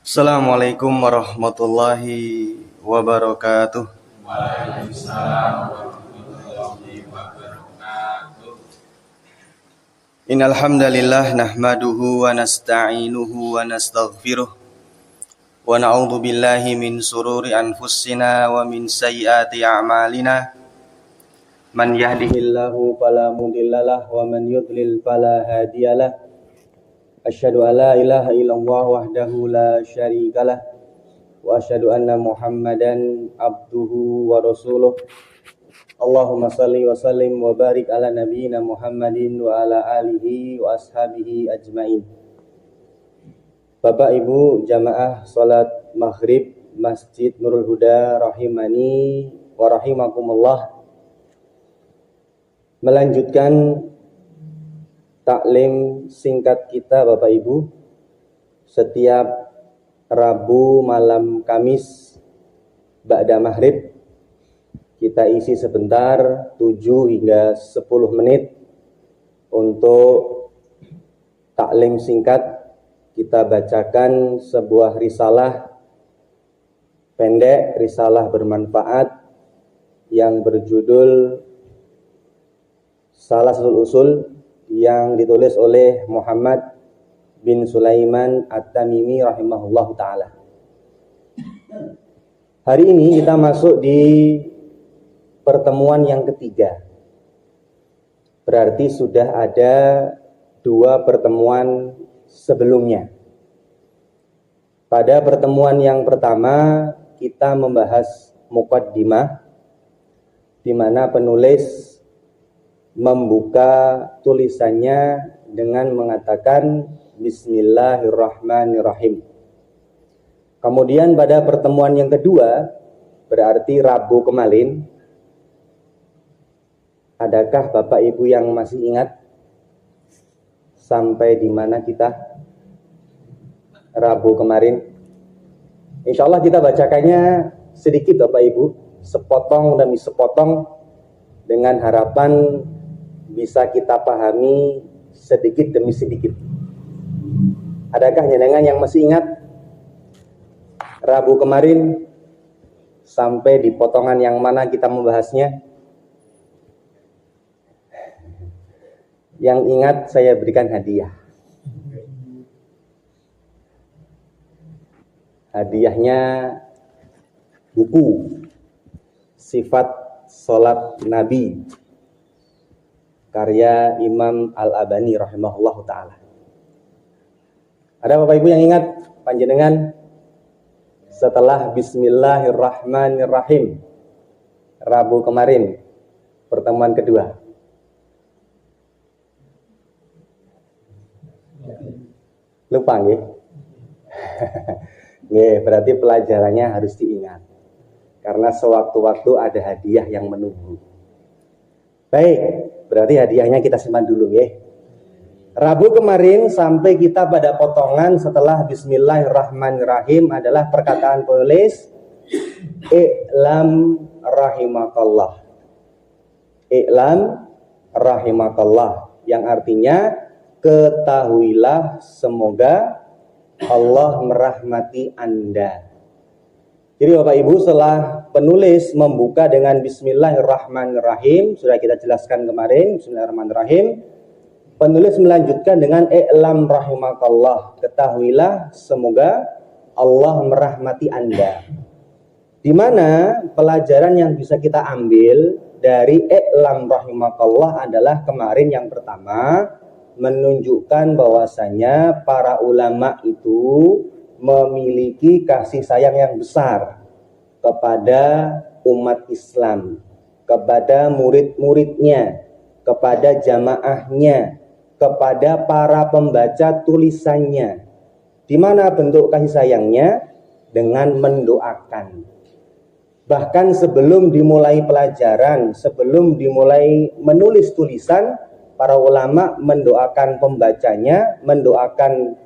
Assalamualaikum warahmatullahi wabarakatuh. Waalaikumsalam warahmatullahi wabarakatuh. Innal hamdalillah nahmaduhu wa nasta'inuhu wa nastaghfiruh wa na'udzu billahi min sururi anfusina wa min sayyiati a'malina. Man yahdihillahu fala mudhillalah wa man yudlil fala hadiyalah. Asyhadu an la ilaha illallah wahdahu la syarikalah wa asyhadu anna Muhammadan abduhu wa rasuluh. Allahumma salli wa sallim wa barik ala nabiyyina Muhammadin wa ala alihi wa ashabihi ajmain. Bapak Ibu jamaah salat maghrib Masjid Nurul Huda rahimani wa rahimakumullah. Melanjutkan taklim singkat kita Bapak Ibu setiap Rabu malam Kamis ba'da maghrib. Kita isi sebentar 7 hingga 10 menit untuk taklim singkat. Kita bacakan sebuah risalah pendek, risalah bermanfaat yang berjudul Salasul Usul yang ditulis oleh Muhammad bin Sulaiman At-Tamimi rahimahullahu ta'ala. Hari ini kita masuk di pertemuan yang ketiga. Berarti sudah ada 2 pertemuan sebelumnya. Pada pertemuan yang pertama kita membahas muqaddimah, di mana penulis membuka tulisannya dengan mengatakan Bismillahirrahmanirrahim. Kemudian pada pertemuan yang kedua, berarti Rabu kemarin, adakah Bapak Ibu yang masih ingat sampai di mana kita Rabu kemarin? Insya Allah kita bacakannya sedikit Bapak Ibu, sepotong demi sepotong, dengan harapan bisa kita pahami sedikit demi sedikit. Adakah jenengan yang masih ingat Rabu kemarin sampai di potongan yang mana kita membahasnya? Yang ingat saya berikan hadiah. Hadiahnya buku Sifat Salat Nabi karya Imam Al-Albani rahimahullahu ta'ala. Ada Bapak Ibu yang ingat panjenengan setelah Bismillahirrahmanirrahim Rabu kemarin, pertemuan kedua? Lupa nggih? Nggih, berarti pelajarannya harus diingat. Karena sewaktu-waktu ada hadiah yang menunggu. Baik, berarti hadiahnya kita simpan dulu ya. Rabu kemarin sampai kita pada potongan setelah Bismillahirrahmanirrahim adalah perkataan penulis I'lam rahimakallah. I'lam rahimakallah, yang artinya ketahuilah semoga Allah merahmati Anda. Jadi Bapak Ibu, setelah penulis membuka dengan Bismillahirrahmanirrahim, sudah kita jelaskan kemarin, Bismillahirrahmanirrahim, penulis melanjutkan dengan I'lam rahimakallah, ketahuilah semoga Allah merahmati Anda. Di mana pelajaran yang bisa kita ambil dari I'lam rahimakallah adalah kemarin yang pertama, menunjukkan bahwasanya para ulama itu memiliki kasih sayang yang besar kepada umat Islam, kepada murid-muridnya, kepada jamaahnya, kepada para pembaca tulisannya. Di mana bentuk kasih sayangnya? Dengan mendoakan. Bahkan sebelum dimulai pelajaran, sebelum dimulai menulis tulisan, para ulama mendoakan pembacanya, mendoakan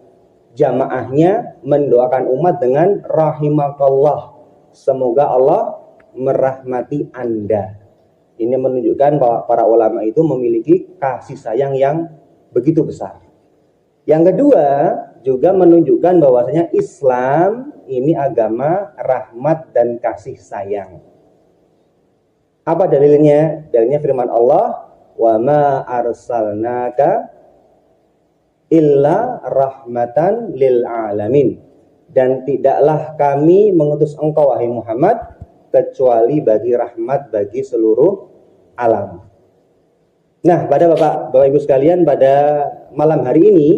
jamaahnya, mendoakan umat dengan rahimakallah, semoga Allah merahmati Anda. Ini menunjukkan bahwa para ulama itu memiliki kasih sayang yang begitu besar. Yang kedua, juga menunjukkan bahwasanya Islam ini agama rahmat dan kasih sayang. Apa dalilnya? Dalilnya firman Allah, "Wa ma arsalnaka illa rahmatan lil alamin." Dan tidaklah kami mengutus engkau wahai Muhammad kecuali bagi rahmat bagi seluruh alam. Nah, pada Bapak Ibu sekalian, pada malam hari ini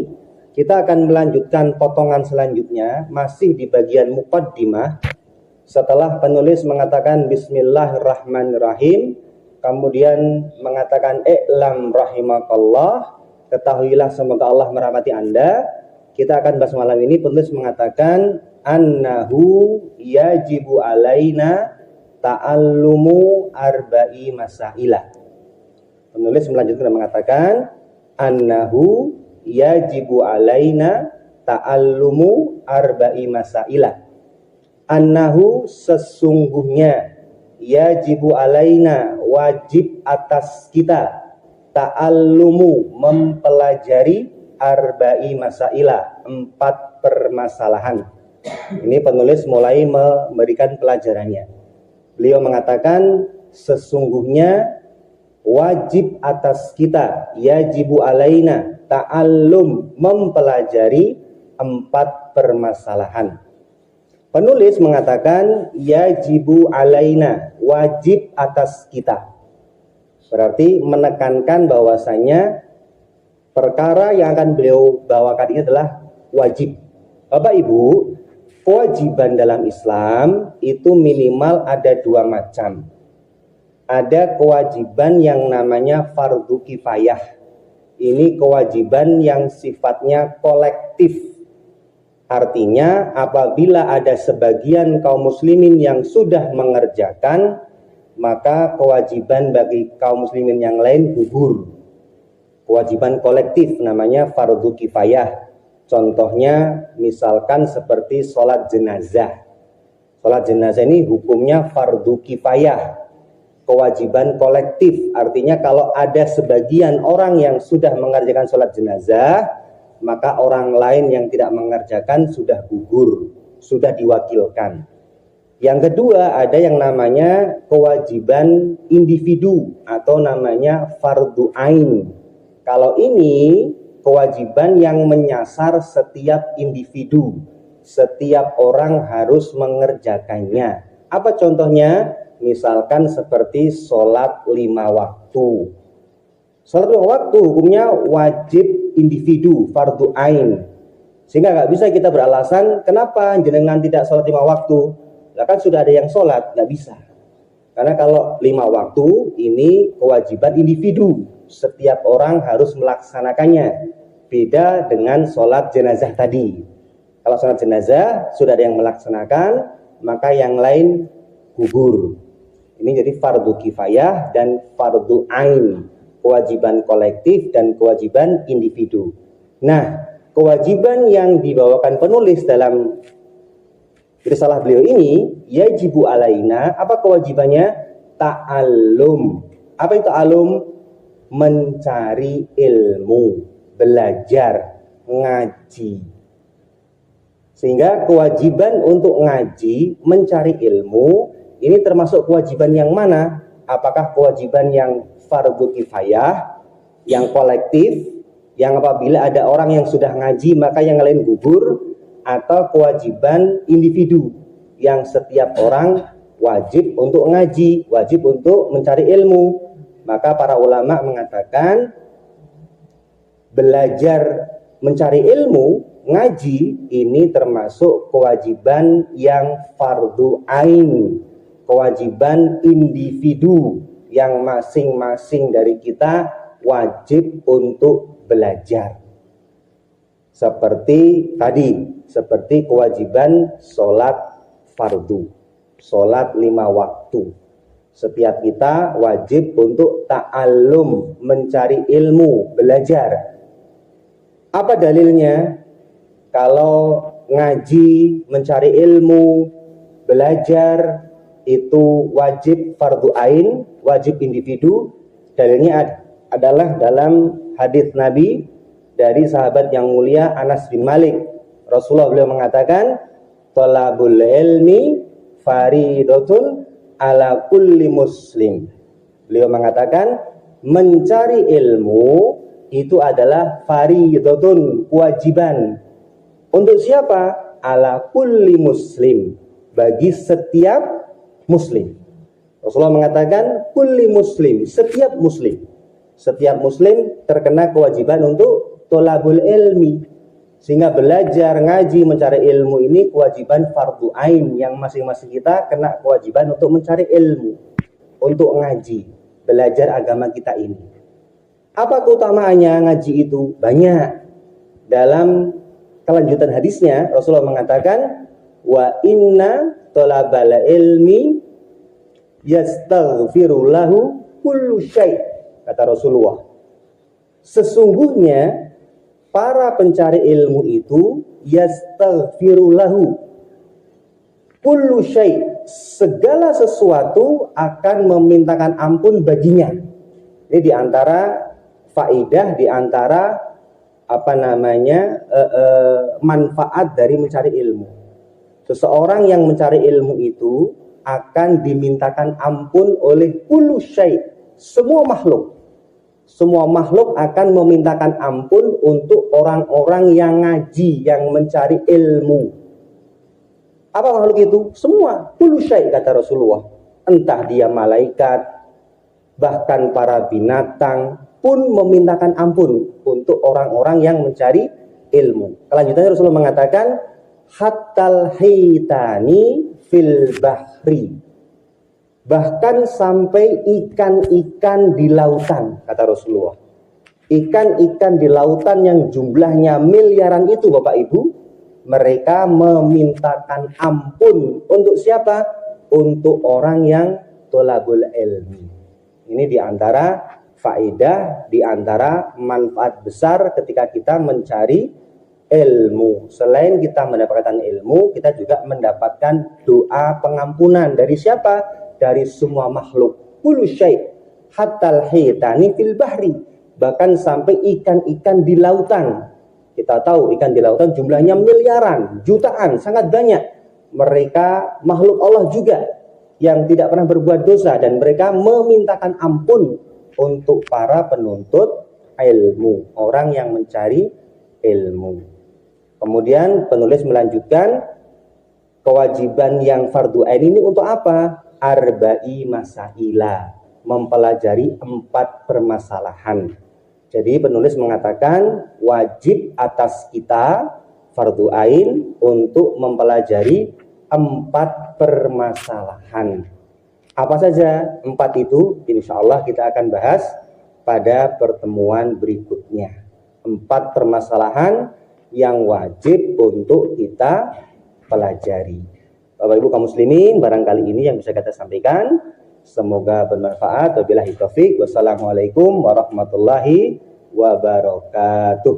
kita akan melanjutkan potongan selanjutnya masih di bagian muqaddimah. Setelah penulis mengatakan Bismillahirrahmanirrahim, kemudian mengatakan i'lam rahimakallah, ketahuilah semoga Allah merahmati Anda. Kita akan bahas malam ini. Penulis mengatakan annahu yajibu alaina ta'allumu arba'i masailah. Penulis melanjutkan dan mengatakan annahu yajibu alaina ta'allumu arba'i masailah. Annahu sesungguhnya, yajibu alaina wajib atas kita, ta'allumu mempelajari, arba'i masailah 4 permasalahan. Ini penulis mulai memberikan pelajarannya. Beliau mengatakan sesungguhnya wajib atas kita, yajibu alaina, ta'allum mempelajari 4 permasalahan. Penulis mengatakan yajibu alaina, wajib atas kita. Berarti menekankan bahwasanya perkara yang akan beliau bawakan ini adalah wajib. Bapak Ibu, kewajiban dalam Islam itu minimal ada 2 macam. Ada kewajiban yang namanya fardu kifayah. Ini kewajiban yang sifatnya kolektif. Artinya apabila ada sebagian kaum muslimin yang sudah mengerjakan, maka kewajiban bagi kaum muslimin yang lain gugur. Kewajiban kolektif namanya fardu kifayah. Contohnya misalkan seperti sholat jenazah. Sholat jenazah ini hukumnya fardu kifayah, kewajiban kolektif. Artinya kalau ada sebagian orang yang sudah mengerjakan sholat jenazah, maka orang lain yang tidak mengerjakan sudah gugur, sudah diwakilkan. Yang kedua, ada yang namanya kewajiban individu atau namanya fardu ain. Kalau ini kewajiban yang menyasar setiap individu, setiap orang harus mengerjakannya. Apa contohnya? Misalkan seperti sholat 5 waktu. Sholat 5 waktu hukumnya wajib individu, fardu ain. Sehingga nggak bisa kita beralasan kenapa jenengan tidak sholat 5 waktu. Lah kan sudah ada yang sholat, nggak bisa. Karena kalau 5 waktu ini kewajiban individu, setiap orang harus melaksanakannya. Beda dengan sholat jenazah tadi. Kalau sholat jenazah sudah ada yang melaksanakan, maka yang lain gugur. Ini jadi fardu kifayah dan fardu ain, kewajiban kolektif dan kewajiban individu. Nah, kewajiban yang dibawakan penulis dalam risalah beliau ini, yajibu alaina, apa kewajibannya? Ta'allum. Apa itu ta'allum? Mencari ilmu, belajar, ngaji. Sehingga kewajiban untuk ngaji, mencari ilmu, ini termasuk kewajiban yang mana? Apakah kewajiban yang fardu kifayah, yang kolektif, yang apabila ada orang yang sudah ngaji maka yang lain gugur, atau kewajiban individu yang setiap orang wajib untuk ngaji, wajib untuk mencari ilmu? Maka para ulama mengatakan belajar mencari ilmu, ngaji ini termasuk kewajiban yang fardu ain, kewajiban individu yang masing-masing dari kita wajib untuk belajar. Seperti tadi, seperti kewajiban sholat fardu, sholat 5 waktu. Setiap kita wajib untuk ta'allum, mencari ilmu, belajar. Apa dalilnya? Kalau ngaji, mencari ilmu, belajar itu wajib fardu ain, wajib individu. Dalilnya adalah dalam hadis Nabi dari sahabat yang mulia Anas bin Malik Rasulullah beliau mengatakan, thalabul ilmi faridatun ala kulli muslim. Beliau mengatakan mencari ilmu itu adalah faridatun, kewajiban. Untuk siapa? Ala kulli muslim, bagi setiap muslim. Rasulullah mengatakan kulli muslim, setiap muslim. Setiap muslim terkena kewajiban untuk thalabul ilmi. Sehingga belajar, ngaji, mencari ilmu ini kewajiban fardu ain, yang masing-masing kita kena kewajiban untuk mencari ilmu, untuk ngaji, belajar agama kita ini. Apa keutamaannya ngaji itu? Banyak. Dalam kelanjutan hadisnya Rasulullah mengatakan, wa inna thalabal ilmi yastaghfiru lahu kullu syai'. Kata Rasulullah, sesungguhnya para pencari ilmu itu yastaghfiru lahu kullu syai', segala sesuatu akan memintakan ampun baginya. Ini diantara faidah, diantara manfaat dari mencari ilmu. Seseorang yang mencari ilmu itu akan dimintakan ampun oleh kullu syai', semua makhluk. Semua makhluk akan memintakan ampun untuk orang-orang yang ngaji, yang mencari ilmu. Apa makhluk itu? Semua. Kullu syai', kata Rasulullah. Entah dia malaikat, bahkan para binatang pun memintakan ampun untuk orang-orang yang mencari ilmu. Kelanjutannya Rasulullah mengatakan, hattal hitani fil bahri, bahkan sampai ikan-ikan di lautan, kata Rasulullah. Ikan-ikan di lautan yang jumlahnya miliaran itu, Bapak Ibu, mereka memintakan ampun untuk siapa? Untuk orang yang thalabul ilmi. Ini diantara faedah, diantara manfaat besar ketika kita mencari ilmu. Selain kita mendapatkan ilmu, kita juga mendapatkan doa pengampunan dari siapa? Dari semua makhluk. Kullu syai' hattal hitani fil bahri, bahkan sampai ikan-ikan di lautan. Kita tahu ikan di lautan jumlahnya miliaran, jutaan, sangat banyak. Mereka makhluk Allah juga yang tidak pernah berbuat dosa, dan mereka memintakan ampun untuk para penuntut ilmu, orang yang mencari ilmu. Kemudian penulis melanjutkan, kewajiban yang fardu ain ini untuk apa? Arba'i masaila, mempelajari 4 permasalahan. Jadi penulis mengatakan wajib atas kita fardu ain untuk mempelajari 4 permasalahan. Apa saja 4 itu? Insya Allah kita akan bahas pada pertemuan berikutnya. 4 permasalahan yang wajib untuk kita pelajari. Bapak Ibu kaum muslimin, barangkali ini yang bisa kita sampaikan. Semoga bermanfaat. Wabillahi taufik. Wassalamualaikum warahmatullahi wabarakatuh.